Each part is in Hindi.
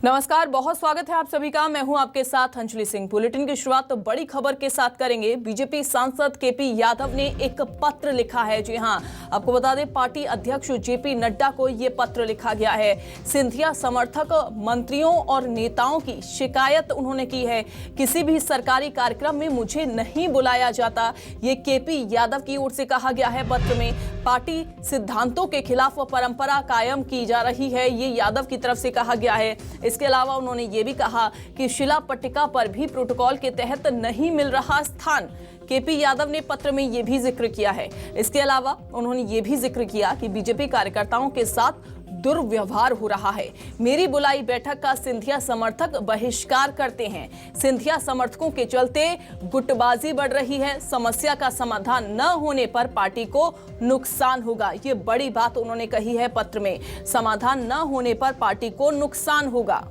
नमस्कार, बहुत स्वागत है आप सभी का। मैं हूं आपके साथ अंजलि सिंह। बुलेटिन की शुरुआत तो बड़ी खबर के साथ करेंगे। बीजेपी सांसद केपी यादव ने एक पत्र लिखा है। जी हां, आपको बता दें, पार्टी अध्यक्ष जेपी नड्डा को यह पत्र लिखा गया है। सिंधिया समर्थक मंत्रियों और नेताओं की शिकायत उन्होंने की है। किसी भी सरकारी कार्यक्रम में मुझे नहीं बुलाया जाता, ये केपी यादव की ओर से कहा गया है पत्र में। पार्टी सिद्धांतों के खिलाफ परंपरा कायम की जा रही है, ये यादव की तरफ से कहा गया है। इसके अलावा उन्होंने ये भी कहा कि शिला पट्टिका पर भी प्रोटोकॉल के तहत नहीं मिल रहा स्थान। केपी यादव ने पत्र में ये भी जिक्र किया है। इसके अलावा उन्होंने ये भी जिक्र किया कि बीजेपी कार्यकर्ताओं के साथ दुर्व्यवहार हो रहा है। मेरी बुलाई बैठक का सिंधिया समर्थक बहिष्कार करते हैं। सिंधिया समर्थकों के चलते गुटबाजी बढ़ रही है। समस्या का समाधान न होने पर पार्टी को नुकसान होगा। ये बड़ी बात उन्होंने कही है पत्र में। समाधान न होने पर पार्टी को नुकसान होगा।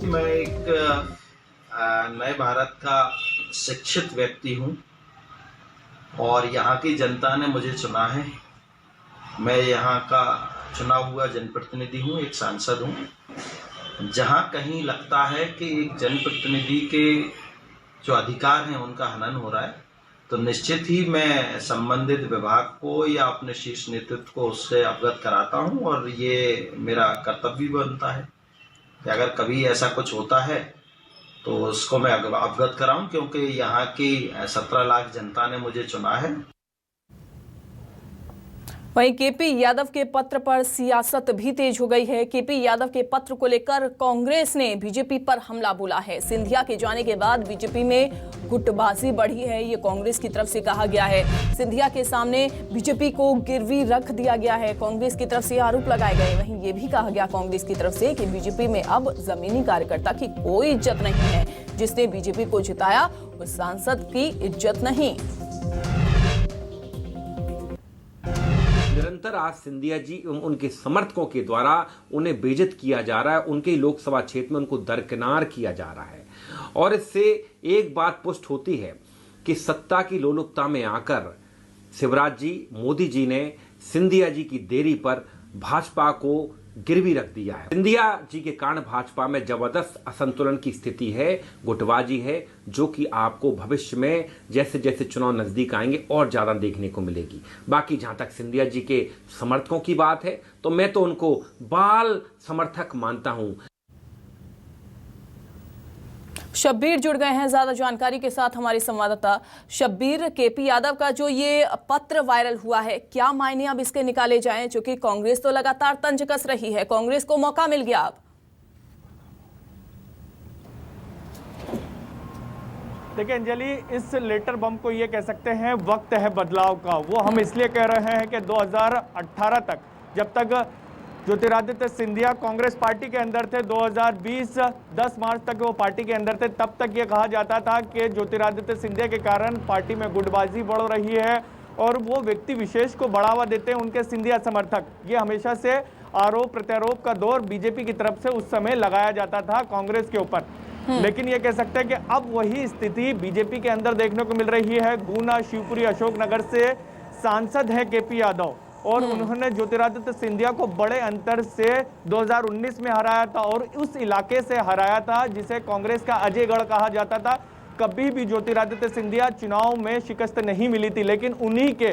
मैं एक नए भारत का शिक्षित व्यक्ति हूं और यहाँ की जनता ने मुझे चुना है। मैं यहाँ का चुना हुआ जनप्रतिनिधि हूँ, एक सांसद हूँ। जहाँ कहीं लगता है कि एक जनप्रतिनिधि के जो अधिकार हैं उनका हनन हो रहा है, तो निश्चित ही मैं संबंधित विभाग को या अपने शीर्ष नेतृत्व को उससे अवगत कराता हूँ और ये मेरा कर्तव्य भी बनता है कि अगर कभी ऐसा कुछ होता है तो उसको मैं अवगत कराऊं, क्योंकि यहाँ की 17 लाख जनता ने मुझे चुना है। वहीं केपी यादव के पत्र पर सियासत भी तेज हो गई है। केपी यादव के पत्र को लेकर कांग्रेस ने बीजेपी पर हमला बोला है। सिंधिया के जाने के बाद बीजेपी में गुटबाजी बढ़ी है, ये कांग्रेस की तरफ से कहा गया है। सिंधिया के सामने बीजेपी को गिरवी रख दिया गया है, कांग्रेस की तरफ से आरोप लगाए गए। वहीं ये भी कहा गया कांग्रेस की तरफ से कि बीजेपी में अब जमीनी कार्यकर्ता की कोई इज्जत नहीं है। जिसने बीजेपी को जिताया उस सांसद की इज्जत नहीं। निरंतर आज सिंधिया जी उनके समर्थकों के द्वारा उन्हें बेइज्जत किया जा रहा है। उनके लोकसभा क्षेत्र में उनको दरकिनार किया जा रहा है और इससे एक बात पुष्ट होती है कि सत्ता की लोलुपता में आकर शिवराज जी, मोदी जी ने सिंधिया जी की देरी पर भाजपा को गिरवी रख दिया है। सिंधिया जी के कारण भाजपा में जबरदस्त असंतुलन की स्थिति है, गुटबाजी है, जो कि आपको भविष्य में जैसे जैसे चुनाव नजदीक आएंगे और ज्यादा देखने को मिलेगी। बाकी जहां तक सिंधिया जी के समर्थकों की बात है तो मैं तो उनको बाल समर्थक मानता हूं। शब्बीर जुड़ गए हैं ज्यादा जानकारी के साथ, हमारी संवाददाता शब्बीर। केपी यादव का जो ये पत्र वायरल हुआ है, क्या मायने अब इसके निकाले जाएं? क्योंकि कांग्रेस तो लगातार तंज कस रही है, कांग्रेस को मौका मिल गया अब। देखिए अंजलि, इस लेटर बम को ये कह सकते हैं वक्त है बदलाव का। वो हम इसलिए कह रहे हैं कि 2018 तक, जब तक ज्योतिरादित्य सिंधिया कांग्रेस पार्टी के अंदर थे, 2020 10 मार्च तक वो पार्टी के अंदर थे, तब तक ये कहा जाता था कि ज्योतिरादित्य सिंधिया के कारण पार्टी में गुटबाजी बढ़ रही है और वो व्यक्ति विशेष को बढ़ावा देते हैं उनके सिंधिया समर्थक। ये हमेशा से आरोप प्रत्यारोप का दौर बीजेपी की तरफ से उस समय लगाया जाता था कांग्रेस के ऊपर। लेकिन ये कह सकते हैं कि अब वही स्थिति बीजेपी के अंदर देखने को मिल रही है। गुना, शिवपुरी, अशोकनगर से सांसद है केपी यादव और उन्होंने ज्योतिरादित्य सिंधिया को बड़े अंतर से 2019 में हराया था और उस इलाके से हराया था जिसे कांग्रेस का अजयगढ़ कहा जाता था। कभी भी ज्योतिरादित्य सिंधिया चुनाव में शिकस्त नहीं मिली थी, लेकिन उन्हीं के,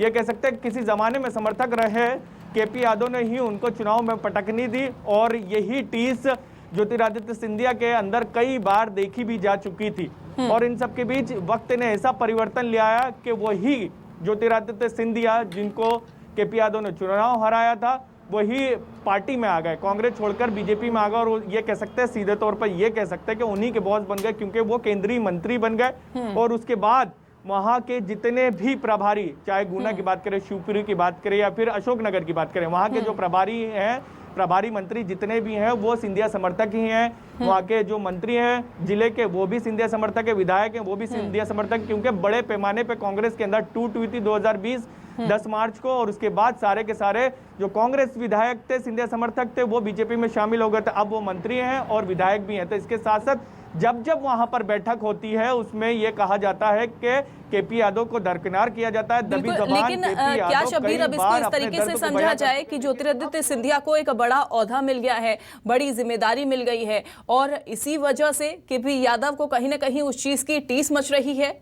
ये कह सकते हैं किसी जमाने में समर्थक रहे केपी यादव ने ही उनको चुनाव में पटकनी दी और यही टीस ज्योतिरादित्य सिंधिया के अंदर कई बार देखी भी जा चुकी थी। और इन सब के बीच वक्त ने ऐसा परिवर्तन ले आया कि वही ज्योतिरादित्य सिंधिया जिनको केपी यादव ने चुनाव हराया था, वही पार्टी में आ गए, कांग्रेस छोड़कर बीजेपी में आ गए। और ये कह सकते हैं, सीधे तौर पर ये कह सकते हैं कि उन्हीं के बॉस बन गए, क्योंकि वो केंद्रीय मंत्री बन गए। और उसके बाद वहां के जितने भी प्रभारी, चाहे गुना की बात करें, शिवपुरी की बात करें या फिर अशोकनगर की बात करें, वहां के जो प्रभारी हैं, प्रभारी मंत्री जितने भी हैं वो सिंधिया समर्थक ही हैं। वहाँ के जो मंत्री हैं जिले के, वो भी सिंधिया समर्थक है, विधायक हैं वो भी सिंधिया समर्थक, क्योंकि बड़े पैमाने पे कांग्रेस के अंदर टूट हुई थी 2020 10 मार्च को, और उसके बाद सारे के सारे जो कांग्रेस विधायक थे, सिंधिया समर्थक थे, वो बीजेपी में शामिल हो गए थे। अब वो मंत्री हैं और विधायक भी हैं। तो इसके साथ साथ जब जब वहां पर बैठक होती है उसमें यह कहा जाता है कि केपी यादव को दरकिनार किया जाता है। दबी जबान लेकिन क्या शब्बीर अब इसको इस तरीके से समझा जाए कि ज्योतिरादित्य सिंधिया को एक बड़ा ओहदा मिल गया है, बड़ी जिम्मेदारी मिल गई है, और इसी वजह से केपी यादव को कहीं ना कहीं उस चीज की टीस मच रही है,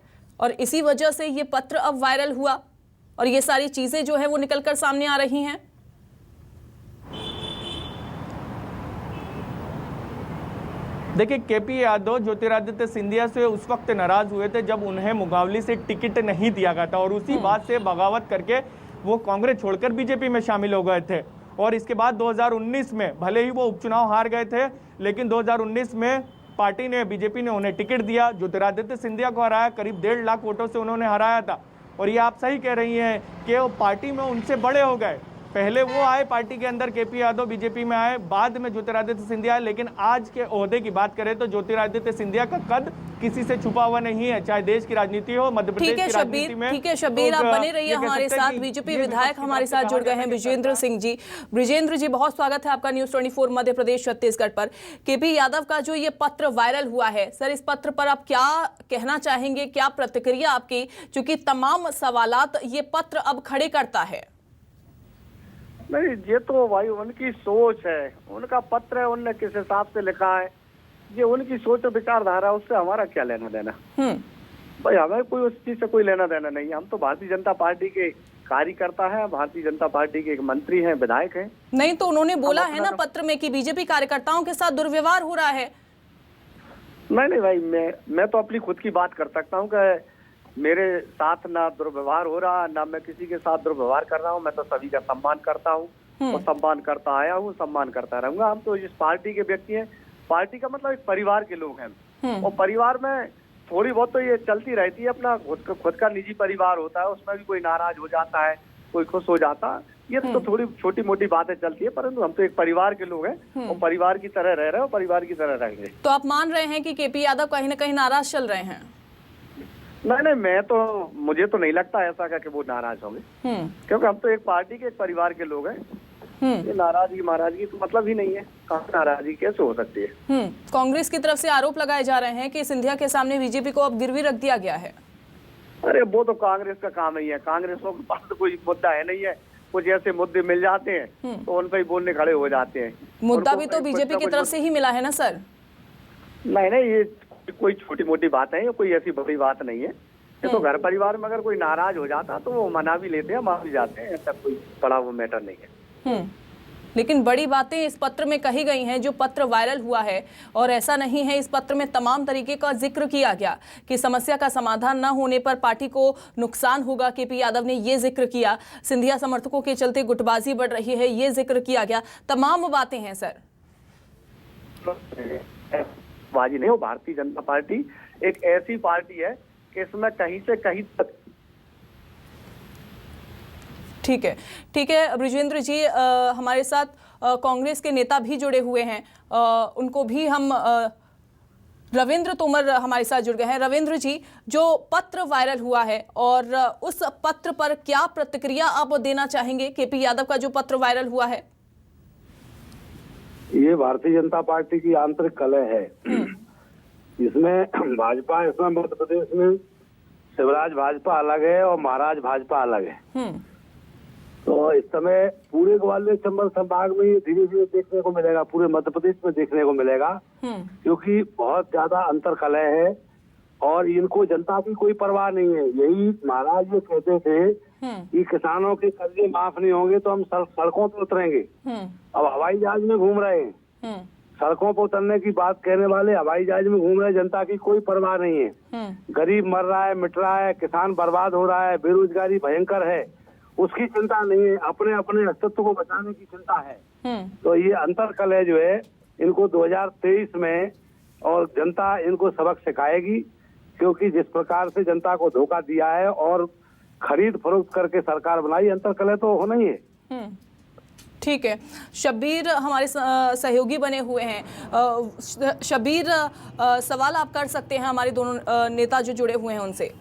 और इसी वजह से ये पत्र अब वायरल हुआ और ये सारी चीजें जो है वो निकलकर सामने आ रही हैं? देखिए, केपी यादव ज्योतिरादित्य सिंधिया से उस वक्त नाराज हुए थे जब उन्हें मुंगावली से टिकट नहीं दिया गया था, और उसी बात से बगावत करके वो कांग्रेस छोड़कर बीजेपी में शामिल हो गए थे। और इसके बाद 2019 में भले ही वो उपचुनाव हार गए थे, लेकिन 2019 में पार्टी ने, बीजेपी ने उन्हें टिकट दिया, ज्योतिरादित्य सिंधिया को हराया, करीब 1.5 लाख वोटों से उन्होंने हराया था। और ये आप सही कह रही हैं कि वो पार्टी में उनसे बड़े हो गए। पहले वो आए पार्टी के अंदर, केपी यादव बीजेपी में आए, बाद में ज्योतिरादित्य सिंधिया आए। लेकिन आज के ओहदे की बात करें तो ज्योतिरादित्य सिंधिया का कद किसी से छुपा हुआ नहीं है, चाहे देश की राजनीति हो, मध्य प्रदेश की राजनीति में। ठीक है शब्बीर, आप बने रहिए हमारे साथ। बीजेपी विधायक हमारे साथ जुड़ गए हैं ब्रिजेंद्र सिंह जी। ब्रिजेंद्र जी, बहुत स्वागत है आपका न्यूज़ 24 मध्य प्रदेश छत्तीसगढ़ पर। केपी यादव का जो ये पत्र वायरल हुआ है, सर, इस पत्र पर आप क्या कहना चाहेंगे, क्या प्रतिक्रिया आपकी, क्योंकि तमाम सवालात ये पत्र अब खड़े करता है? नहीं, ये तो भाई उनकी सोच है, उनका पत्र है, उनने किस हिसाब से लिखा है, ये उनकी सोच और विचारधारा, उससे हमारा क्या लेना देना। भाई हमें कोई उस चीज से कोई लेना देना नहीं है। हम तो भारतीय जनता पार्टी के कार्यकर्ता हैं, भारतीय जनता पार्टी के एक मंत्री हैं, विधायक हैं। नहीं तो उन्होंने बोला है ना पत्र में कि बीजेपी कार्यकर्ताओं के साथ दुर्व्यवहार हो रहा है। नहीं भाई, मैं तो अपनी खुद की बात कर सकता हूँ कि मेरे साथ ना दुर्व्यवहार हो रहा, ना मैं किसी के साथ दुर्व्यवहार कर रहा हूँ। मैं तो सभी का सम्मान करता हूँ और सम्मान करता आया हूँ, सम्मान करता रहूंगा। हम तो इस पार्टी के व्यक्ति हैं। पार्टी का मतलब एक परिवार के लोग हैं, और परिवार में थोड़ी बहुत तो ये चलती रहती है। अपना खुद का निजी परिवार होता है, उसमें भी कोई नाराज हो जाता है, कोई खुश हो जाता है, ये तो थोड़ी छोटी मोटी बातें चलती है। परंतु हम तो एक परिवार के लोग हैं और परिवार की तरह रह रहे हैं और परिवार की तरह रहेंगे। तो आप मान रहे हैं कि केपी यादव कहीं ना कहीं नाराज चल रहे हैं? नहीं, मुझे तो नहीं लगता ऐसा कि वो नाराज होंगे, क्योंकि हम तो एक पार्टी के, एक परिवार के लोग हैं। ये नाराजगी तो मतलब ही नहीं है। कहाँ नाराजगी कैसे हो सकती है? कांग्रेस की तरफ से आरोप लगाए जा रहे हैं कि सिंधिया के सामने बीजेपी को अब गिरवी रख दिया गया है। अरे वो तो कांग्रेस का काम ही है। कांग्रेस के पास तो कोई मुद्दा है नहीं है। कुछ ऐसे मुद्दे मिल जाते हैं तो उन पर ही बोलने खड़े हो जाते हैं। मुद्दा भी तो बीजेपी की तरफ से ही मिला है ना सर? नहीं, ये कोई छोटी मोटी बात है, ये कोई ऐसी बड़ी बात नहीं है। ये तो घर परिवार में अगर कोई नाराज हो जाता तो वो मना भी लेते हैं, मान भी जाते हैं। ऐसा कोई बड़ा वो मैटर नहीं है। लेकिन बड़ी बातें इस पत्र में कही गई हैं, जो पत्र वायरल हुआ है। और ऐसा नहीं है, इस पत्र में तमाम तरीके का जिक्र किया गया कि समस्या का समाधान न होने पर पार्टी को नुकसान होगा। केपी यादव ने ये जिक्र किया। सिंधिया समर्थकों के चलते गुटबाजी बढ़ रही है, ये जिक्र किया गया। तमाम बातें हैं सर। बाजी नहीं हो। भारतीय जनता पार्टी एक ऐसी पार्टी है कि इसमें कहीं से कहीं तक। ठीक है ब्रिजेंद्र जी, हमारे साथ कांग्रेस के नेता भी जुड़े हुए हैं, उनको भी हम रविंद्र तोमर हमारे साथ जुड़ गए हैं। रविंद्र जी, जो पत्र वायरल हुआ है और उस पत्र पर क्या प्रतिक्रिया आप देना चाहेंगे? केपी यादव का जो पत्र वायरल हुआ है, ये भारतीय जनता पार्टी की आंतरिक कलह है। इसमें भाजपा, इसमें मध्य प्रदेश में शिवराज भाजपा अलग है और महाराज भाजपा अलग है। तो इस समय पूरे ग्वालियर चंबल संभाग में ये धीरे धीरे देखने को मिलेगा, पूरे मध्य प्रदेश में देखने को मिलेगा, क्योंकि बहुत ज्यादा अंतर कलह है और इनको जनता की कोई परवाह नहीं है। यही महाराज ये कहते थे कि किसानों के कर्जे माफ नहीं होंगे तो हम सड़कों पर उतरेंगे। अब हवाई जहाज में घूम रहे हैं, सड़कों पर उतरने की बात कहने वाले हवाई जहाज में घूम रहे। जनता की कोई परवाह नहीं है। गरीब मर रहा है, मिट रहा है, किसान बर्बाद हो रहा है, बेरोजगारी भयंकर है, उसकी चिंता नहीं है। अपने अपने अस्तित्व को बचाने की चिंता है। तो ये अंतर कलह जो है, इनको 2023 में और जनता इनको सबक सिखाएगी, क्योंकि जिस प्रकार से जनता को धोखा दिया है और खरीद फरोख्त करके सरकार बनाई, अंतर कलह तो होना ही है। ठीक है, शब्बीर हमारे सहयोगी बने हुए हैं। शब्बीर, सवाल आप कर सकते हैं हमारे दोनों नेता जो जुड़े हुए हैं उनसे।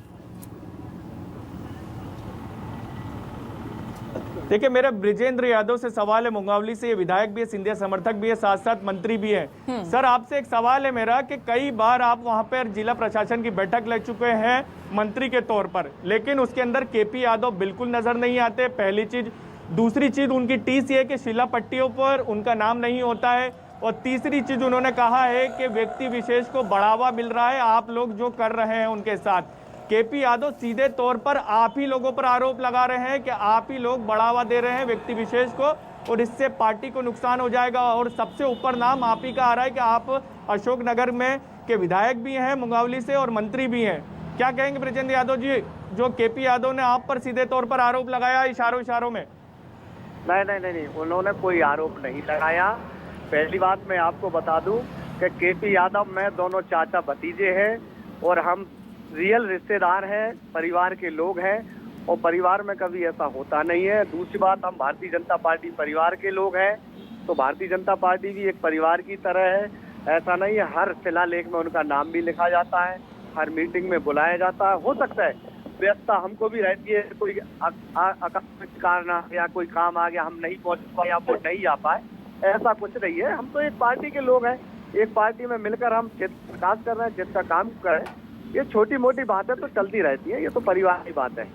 देखिए, मेरा ब्रिजेंद्र यादव से सवाल है, मुंगावली से। ये विधायक भी है, सिंधिया समर्थक भी है, साथ साथ मंत्री भी है। सर, आपसे एक सवाल है मेरा कि कई बार आप वहां पर जिला प्रशासन की बैठक ले चुके हैं मंत्री के तौर पर, लेकिन उसके अंदर केपी यादव बिल्कुल नजर नहीं आते, पहली चीज। दूसरी चीज, उनकी टीसी है कि शिला पट्टियों पर उनका नाम नहीं होता है। और तीसरी चीज, उन्होंने कहा है कि व्यक्ति विशेष को बढ़ावा मिल रहा है आप लोग जो कर रहे हैं उनके साथ। केपी यादव सीधे तौर पर आप ही लोगों पर आरोप लगा रहे हैं कि आप ही लोग बढ़ावा दे रहे हैं व्यक्ति विशेष को, और इससे पार्टी को नुकसान हो जाएगा। और सबसे ऊपर नाम आप ही का आ रहा है कि आप अशोकनगर में के विधायक भी हैं मुंगावली से और मंत्री भी हैं। क्या कहेंगे ब्रिजेंद्र यादव जी, जो केपी यादव ने आप पर सीधे तौर पर आरोप लगाया इशारों में? नहीं, उन्होंने कोई आरोप नहीं लगाया। पहली बात मैं आपको बता दूं कि केपी यादव मैं दोनों चाचा भतीजे हैं और हम रियल रिश्तेदार हैं, परिवार के लोग हैं, और परिवार में कभी ऐसा होता नहीं है। दूसरी बात, हम भारतीय जनता पार्टी परिवार के लोग हैं, तो भारतीय जनता पार्टी भी एक परिवार की तरह है। ऐसा नहीं है, हर शिलालेख में उनका नाम भी लिखा जाता है, हर मीटिंग में बुलाया जाता है। हो सकता है व्यस्तता हमको भी रहती है, कोई आकस्मिक कारण या कोई काम आ गया, हम नहीं पहुंच पाए या वो नहीं आ पाए, ऐसा कुछ नहीं है। हम तो एक पार्टी के लोग हैं, एक पार्टी में मिलकर हम जितना विकास कर रहे हैं, जितना काम कर रहे हैं, ये छोटी मोटी बातें तो चलती रहती है, ये तो परिवार की बात है।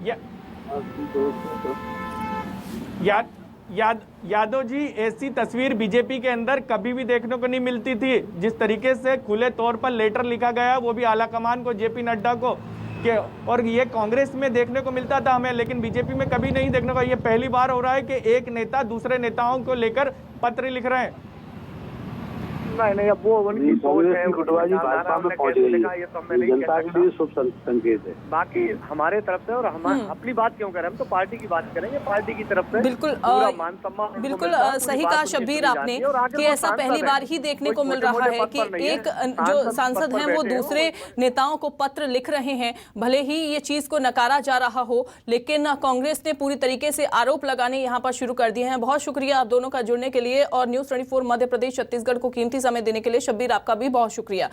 यादव जी, ऐसी तस्वीर बीजेपी के अंदर कभी भी देखने को नहीं मिलती थी। जिस तरीके से खुले तौर पर लेटर लिखा गया, वो भी आला कमान को, जेपी नड्डा को, के, और ये कांग्रेस में देखने को मिलता था हमें, लेकिन बीजेपी में कभी नहीं देखने को। ये पहली बार हो रहा है कि एक नेता दूसरे नेताओं को लेकर पत्र लिख रहे हैं। नहीं, अब वो उनकी सोच है, गुटबाजी भाजपा में पहुंच गई है, जनता के लिए शुभ संकेत है। बाकी हमारे तरफ से, और हम अपनी बात क्यों करें, हम तो पार्टी की बात करेंगे, पार्टी की तरफ से बिल्कुल पूरा मान सम्मान। बिल्कुल सही कहा शब्बीर आपने कि ऐसा पहली बार ही देखने को मिल रहा है कि एक जो सांसद हैं वो दूसरे नेताओं को पत्र लिख रहे हैं। भले ही ये चीज को नकारा जा रहा हो, लेकिन कांग्रेस ने पूरी तरीके से आरोप लगाने यहाँ पर शुरू कर दिए हैं। बहुत शुक्रिया आप दोनों का जुड़ने के लिए, और न्यूज़ 24 मध्य प्रदेश छत्तीसगढ़ को कीमती समय देने के लिए शब्बीर आपका भी बहुत शुक्रिया।